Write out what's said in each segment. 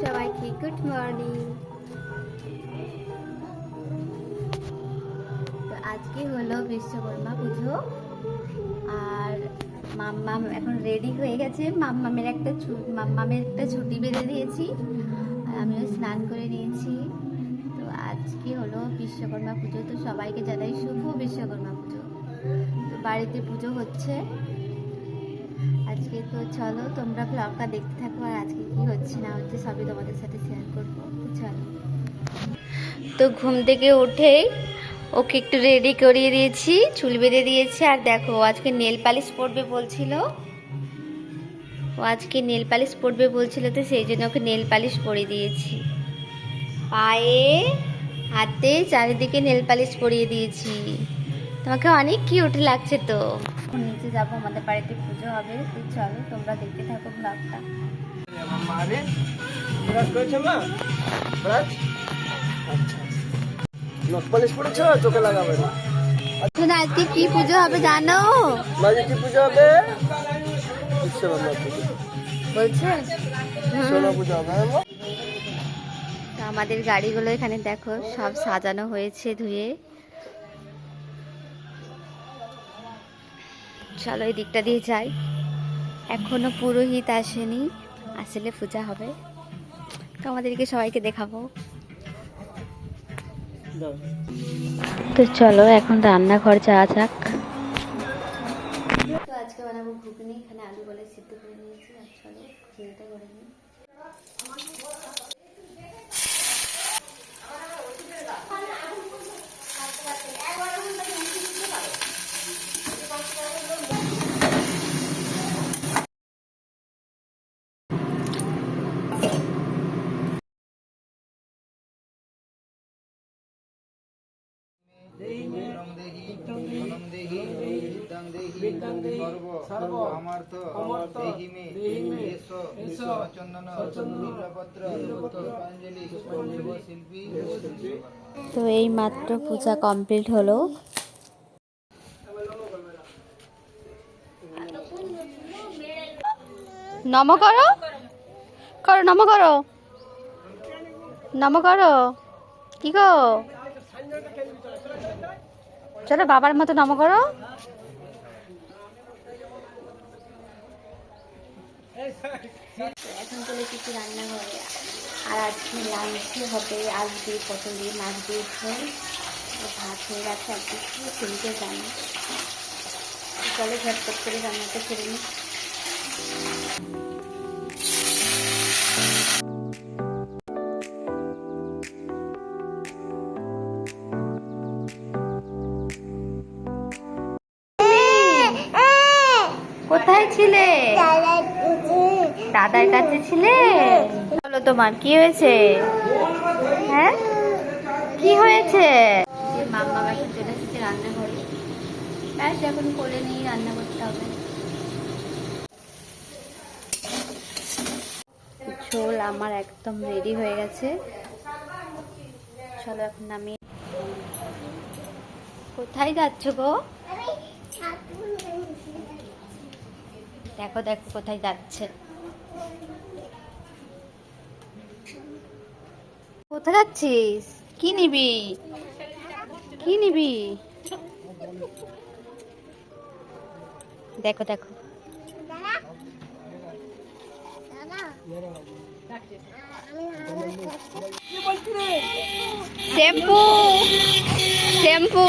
সবাইকে good morning. তো আজকে হলো বিশ্বকর্মা পুজো আর মাম্মাম এখন রেডি হয়ে গেছে। মাম্মামের একটা ছুটি বেঁধে দিয়েছি আর আমিও স্নান করে নিয়েছি। তো আজকে হলো বিশ্বকর্মা পুজো, তো সবাইকে জানাই শুভ বিশ্বকর্মা পুজো। তো বাড়িতে পুজো হচ্ছে আজকে। তো চলো তোমরা ব্লগটা দেখতে থাকো আর আজকে কি হচ্ছে না হচ্ছে সবই তোমাদের সাথে শেয়ার করবো। তো চলো। তো ঘুম থেকে উঠেই ওকে একটু রেডি করিয়ে দিয়েছি, চুল বেঁধে দিয়েছি। আর দেখো আজকে নেল পালিশ পরবে বলছিল, ও আজকে নেল পালিশ পরবে বলছিল, তো সেই জন্য ওকে নেল পালিশ পরিয়ে দিয়েছি। পায়ে হাতে চারিদিকে নেল পালিশ পরিয়ে দিয়েছি। তোমাকে অনেক কিউট লাগছে। তো নিচে যাবো, আমাদের বাড়িতে পুজো হবে। তো চলো তোমরা দেখতে থাকো ব্লগটা। চোখে লাগাবে না। আজকে কি পুজো হবে জানো? কি পুজো হবে? বিশ্বকর্মা পুজো বলছে সোনা পুজো হবে। আমাদের গাড়িগুলো এখানে দেখো সব সাজানো হয়েছে ধুয়ে। চলো এই দিকটা দিয়ে যাই। এখনো পুরোহিত আসেনি, আসলে পূজা হবে। তো আমাদেরকে সবাইকে দেখাবো। তো চলো এখন রান্নাঘর যাওয়া যাক। তো আজকে বানাবো ঘুগনি। এখানে আলু বলে সিদ্ধ করে নিয়েছি। আর চলো ঘুগনিটা করে নিই। তো এই মাত্র পূজা কমপ্লিট হলো। নম করো করো, নম করো, নম করো। কি গো, চলো বাবার মতো নম করো। এখন চলে কিছু রান্নাঘরে। আর আজকে লাঞ্চে হবে আলু দিয়ে পটল দিয়ে মাছ দিয়ে ঝোল। ভাত হয়ে গেছে, আর কিছু চিনতে জানি। চলে ঝটপট করে রান্নাটা করে নিই। কোথায় ছিলে? দাদার কাছে ছিলে? বলো তোমার কি হয়েছে? হ্যাঁ কি হয়েছে? মাম্মা এখন চলে এসেছে রান্নাঘরে। ব্যাস এখন কোলে নিয়ে রান্না করতে হবে। ঝোল আমার একদম রেডি হয়ে গেছে। চলো এখন নামিয়ে। কোথায় যাচ্ছ গো? দেখো দেখো কোথায় যাচ্ছে। কোথায় যাচ্ছিস? কি নিবি? কি নিবি? দেখো দেখো। শ্যাম্পু শ্যাম্পু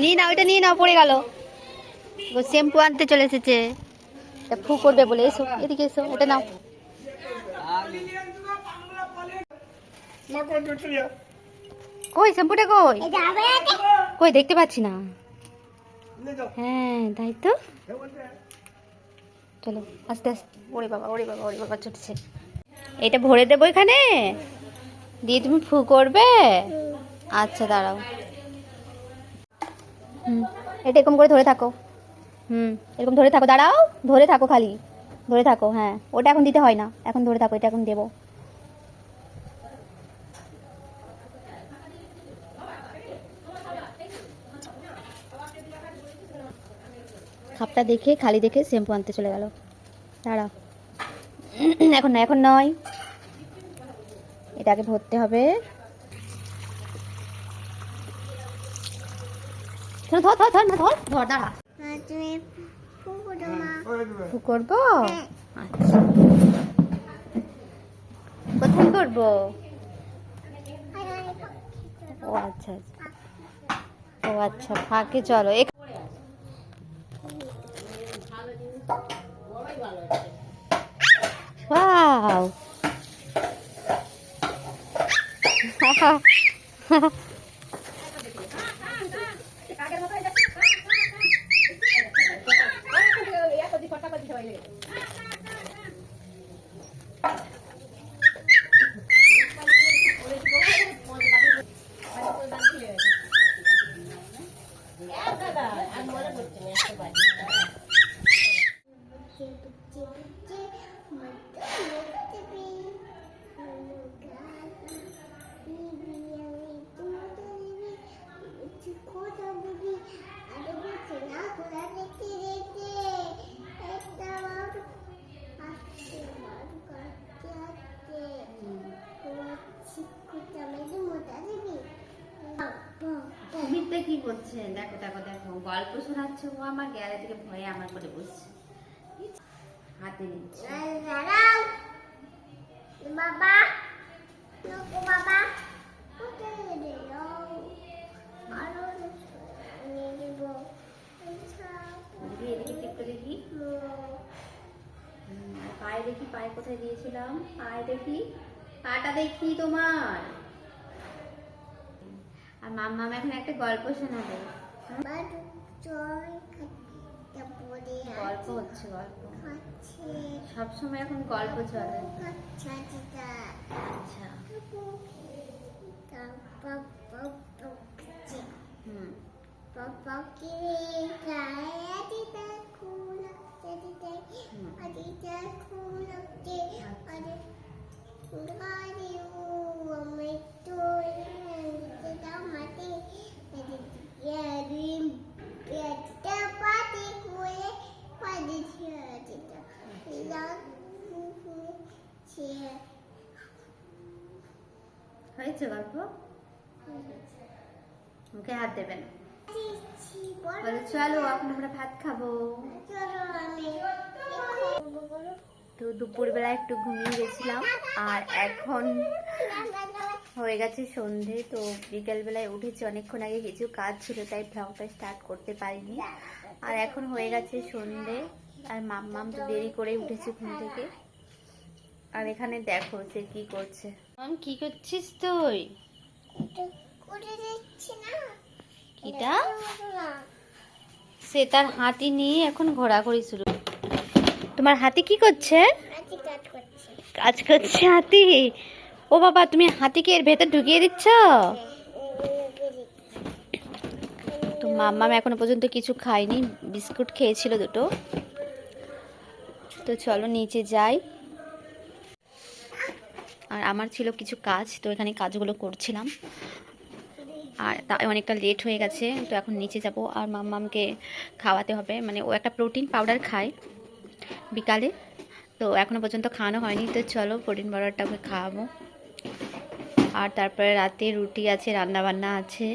নিয়ে নাও, ওইটা নিয়ে নাও, পড়ে গেল। শ্যাম্পু আনতে চলে এসেছে, ফু করবে বলে। এসো এদিকে এসো, এটা নাও। কই শ্যাম্পুটা কই? কই দেখতে পাচ্ছি না। হ্যাঁ তাই তো। চলো আস্তে আস্তে। ওরে বাবা ওরে বাবা ওরে বাবা ছুটছে। এটা ভরে দেবো এখানে দিয়ে তুমি ফু করবে। আচ্ছা দাঁড়াও। এটা এরকম করে ধরে থাকো। এরকম ধরে থাকো, দাঁড়াও, ধরে থাকো, খালি ধরে থাকো। হ্যাঁ ওটা এখন দিতে হয় না, এখন ধরে থাকো, এটা এখন দেবো। খাপটা দেখে খালি দেখে শ্যাম্পু আনতে চলে গেল। দাঁড়া, এখন না, এখন নয়, এটাকে ভরতে হবে। ধর ধর ধর ধর না, ধর ধর, দাঁড়া। ফু করবো? আচ্ছা, কোথায় করবো? ও আচ্ছা আচ্ছা, ও আচ্ছা, ফাঁকে চলো। ওয়াও সুমিতটা কি করছে? দেখো দেখো দেখো, গল্প শোনাচ্ছে ও আমার, গ্যালারি থেকে ভয়ে আমার করে বসছে, হাতে নিচ্ছে। বাবা বাবা এদিকে টিপতে দেখি, পায়ে দেখি, পায়ে কোথায় দিয়েছিলাম, পায়ে দেখি, পাটা দেখি তোমার। আর মাম্মা এখন একটা গল্প শোনাবে। গল্প হচ্ছে, গল্প সবসময় এখন গল্প চলে। আচ্ছা, হুম, হয়েছে গল্প? মুখে হাত দেবেন। বলে চলো এখন আমরা ভাত খাবো। তো দুপুরবেলা একটু ঘুমিয়ে গেছিলাম, আর এখন হয়ে গেছে সন্ধে। তো বিকেলবেলায় উঠেছি, অনেকক্ষণ আগে কিছু কাজ ছিল তাই ভ্লগটা স্টার্ট করতে পারিনি। আর এখন হয়ে গেছে সন্ধে, আর মাম্মাম তো দেরি করে উঠেছে ঘুম থেকে। আর এখানে দেখো সে কি করছে। কি করছিস তুই? কিটা? সে তার হাতি নিয়ে এখন ঘোরাঘুরি শুরু। তোমার হাতি কি করছে? কাজ করছে হাতি। ও বাবা, তুমি হাতিকে এর ভেতর ঢুকিয়ে দিচ্ছ? তো মাম্মাম এখনো পর্যন্ত কিছু খায়নি, বিস্কুট খেয়েছিল দুটো। তো চলো নিচে যাই। আর আমার ছিল কিছু কাজ, তো এখানে কাজগুলো করছিলাম। আর তাই অনেকটা লেট হয়ে গেছে, তো এখন নিচে যাব। আর মাম্মামকে খাওয়াতে হবে, মানে ও একটা প্রোটিন পাউডার খায় বিকালে, তো এখনও পর্যন্ত খাওয়ানো হয়নি। তো চলো প্রোটিন পাউডারটা ওকে খাওয়াবো। আর তারপরে রাতে রুটি আছে, রান্নাবান্না আছে।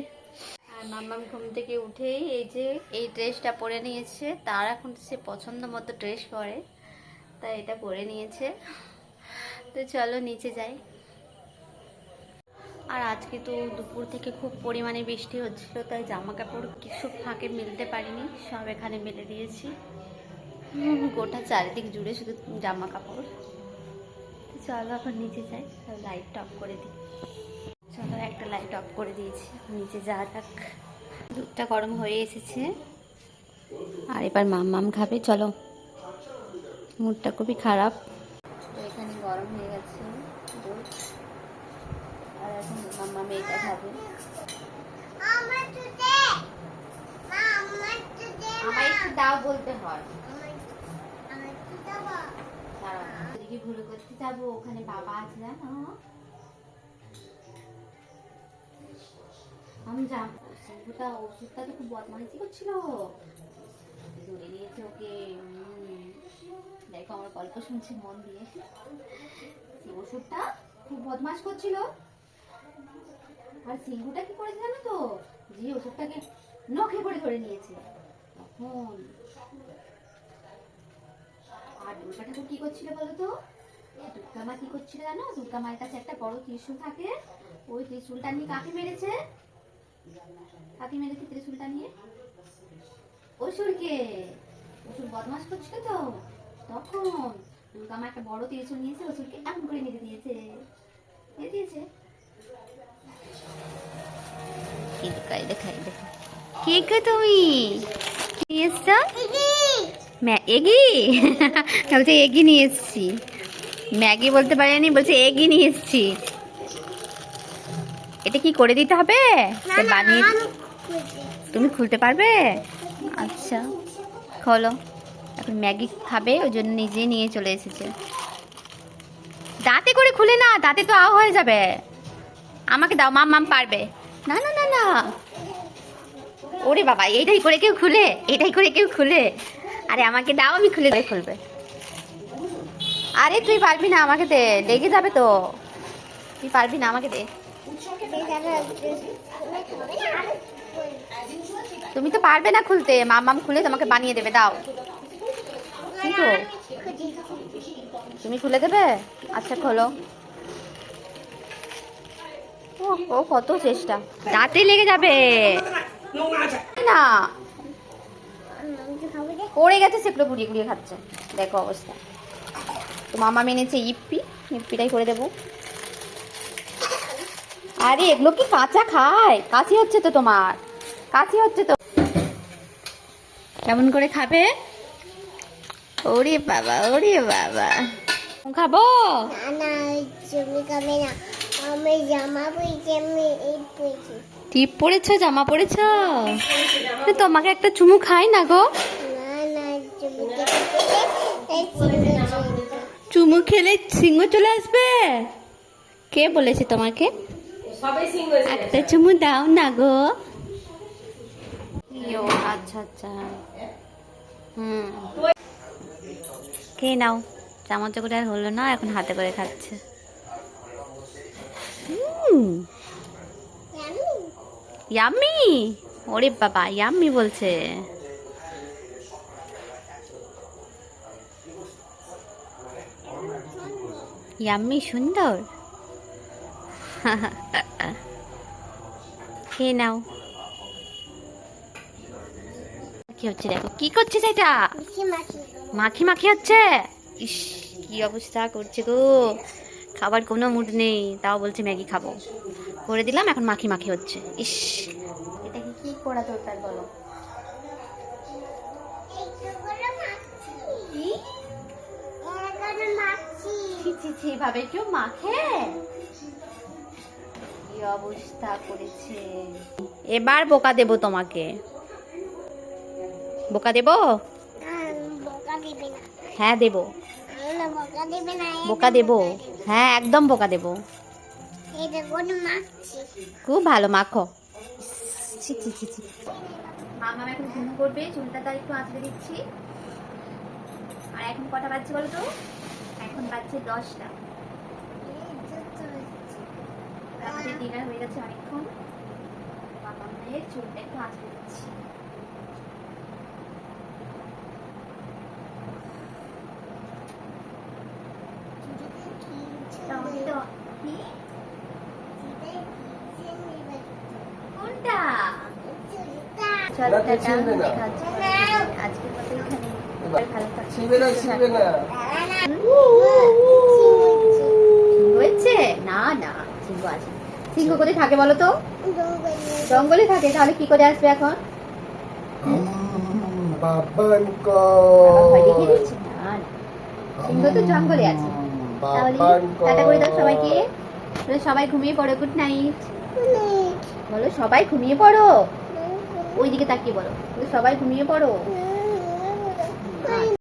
আর মাম্মাম ঘুম থেকে উঠেই এই যে এই ড্রেসটা পরে নিয়েছে, তার এখন সে পছন্দ মতো ড্রেস পরে, তাই এটা পরে নিয়েছে। তো চলো নিচে যাই। আর আজকে তো দুপুর থেকে খুব পরিমাণে বৃষ্টি হচ্ছিল, তাই জামা কাপড় কিছু ফাঁকে মেলতে পারিনি, সব এখানে মেলে দিয়েছি। গোটা চারিদিক জুড়ে শুধু জামা কাপড়। চলো এখন নিচে যাই, লাইটটা অফ করে দিই। চলো একটা লাইট অফ করে দিয়েছি, নিচে যাওয়া যাক। দুধটা গরম হয়ে এসেছে, আর এবার মাম্মাম খাবে। চলো, মুডটা খুবই খারাপ। তো এখানে গরম হয়ে গেছে দুধ, আর এখন মাম্মা মেয়েটা খাবে। আমার একটু দাও বলতে হয়। এদিকে ঘুরে করতে যাবো, ওখানে বাবা আছে জানো। আমি যাবো, ওষুধটা তো খুব বদমাইশি করছিল, ধরে নিয়েছে। গল্প শুনছে মন দিয়ে। এই ওষুধটা খুব বদমাশ করছিল, আর সিংহুটা কি করেছে জানো তো, যে ওষুধটাকে নখে করে ধরে নিয়েছে তখন। আর দুর্গা ঠাকুর কি করছিল বলো তো, দুর্গা মা কি করছিল জানো, দুর্গা মায়ের কাছে একটা বড় ত্রিশূল থাকে, ওই ত্রিশূলটা নিয়ে কাকে মেরেছে, কাকে মেরেছে ত্রিশূলটা নিয়ে, অসুরকে। অসুর বদমাশ করছিল তো, তখন দুর্গা মা একটা বড় ত্রিশূল নিয়েছে, অসুরকে এমন করে মেরে দিয়েছে, মেরে দিয়েছে। কে কে তুমি নিয়ে এসছো? এগি বলছে এগি নিয়ে এসছি, ম্যাগি বলতে পারেনি, বলছে এগি নিয়ে এসছি। এটা কি করে দিতে হবে? বানিয়ে তুমি খুলতে পারবে? আচ্ছা খোলো। এখন ম্যাগি খাবে, ওই জন্য নিজে নিয়ে চলে এসেছে। দাঁতে করে খুলে না, দাঁতে তো আও হয়ে যাবে। আমাকে দাও, মাম পারবে। না না না না, ওরে বাবা, এইটাই করে কেউ খুলে, এটাই করে কেউ খুলে। আরে আমাকে দাও, আমি খুলে দিয়ে খুলবে। আরে তুই পারবি না, আমাকে দে, লেগে যাবে তো। তুই পারবি না, আমাকে দে। তুমি তো পারবে না খুলতে, মাম খুলে তোমাকে বানিয়ে দেবে, দাও। কিন্তু তুমি খুলে দেবে? আচ্ছা খোলো। ও কত চেষ্টা, দাঁতে লেগে যাবে না। পড়ে গেছে, সেগুলো গুড়িয়ে গুড়িয়ে খাচ্ছে, দেখো অবস্থা। তো মামা মেনেছে ইপ্পিটাই করে দেবো। আরে এগুলো কি কাঁচা খায়? কাশি হচ্ছে তো তোমার, কাশি হচ্ছে তো। কেমন করে খাবে? ওরে বাবা, ওরে বাবা, খাবো না তুমি খাবে না, আমি জামা পরেছি, আমি এই পরেছি। টিপ পরেছো, জামা পরেছো? তোমাকে একটা চুমু খাই না গো। না না তুমি চুমু খেলে সিংহ চলে আসবে? কে বলেছে তোমাকে? একটা চুমু দাও না গো। আচ্ছা আচ্ছা, খেয়ে নাও। চামচে করে আর হলো না, এখন হাতে করে খাচ্ছে। ইয়াম্মি, ওরে বাবা, ইয়াম্মি বলছে। ইয়াম্মি সুন্দর। খেয়ে নাও। কি হচ্ছে দেখো, কি করছিস এটা? মাখি মাখি হচ্ছে। ইস কি অবস্থা করছে গো, খাবার কোনো মুড নেই, তাও বলছে ম্যাগি খাবো। করে দিলাম, এখন মাখি মাখি হচ্ছে। ইস এটা কি করা দরকার বলো? ভাবে কেউ মাখে? কি অবস্থা করেছে। এবার বোকা দেব তোমাকে, বোকা দেব। হ্যাঁ দেব, বোকা দেব। হ্যাঁ একদম বোকা দেব। খুব ভালো, মাখো। মামা এখন ঘুম করবে, চুলটা তার একটু আঁচড়ে দিচ্ছি। আর এখন কটা বাজছে বলো তো? এখন বাজছে 10টা। রাত্রে ডিনার হয়ে গেছে অনেকক্ষণ। মামা মেয়ের চুলটা একটু আঁচড়ে দিচ্ছি। কোনটা? আজকের মতো এখানে ভালো হয়েছে। না না, সিংহ আছে। সিংহ কোথায় থাকে বলো তো? জঙ্গলে থাকে। তাহলে কি করে আসবে এখন? সিংহ তো জঙ্গলে আছে। তাহলে টাটা করে দাও সবাইকে। সবাই ঘুমিয়ে পড়ো, গুড নাইট বলো। সবাই ঘুমিয়ে পড়ো, ওইদিকে তাকিয়ে বলো, সবাই ঘুমিয়ে পড়ো।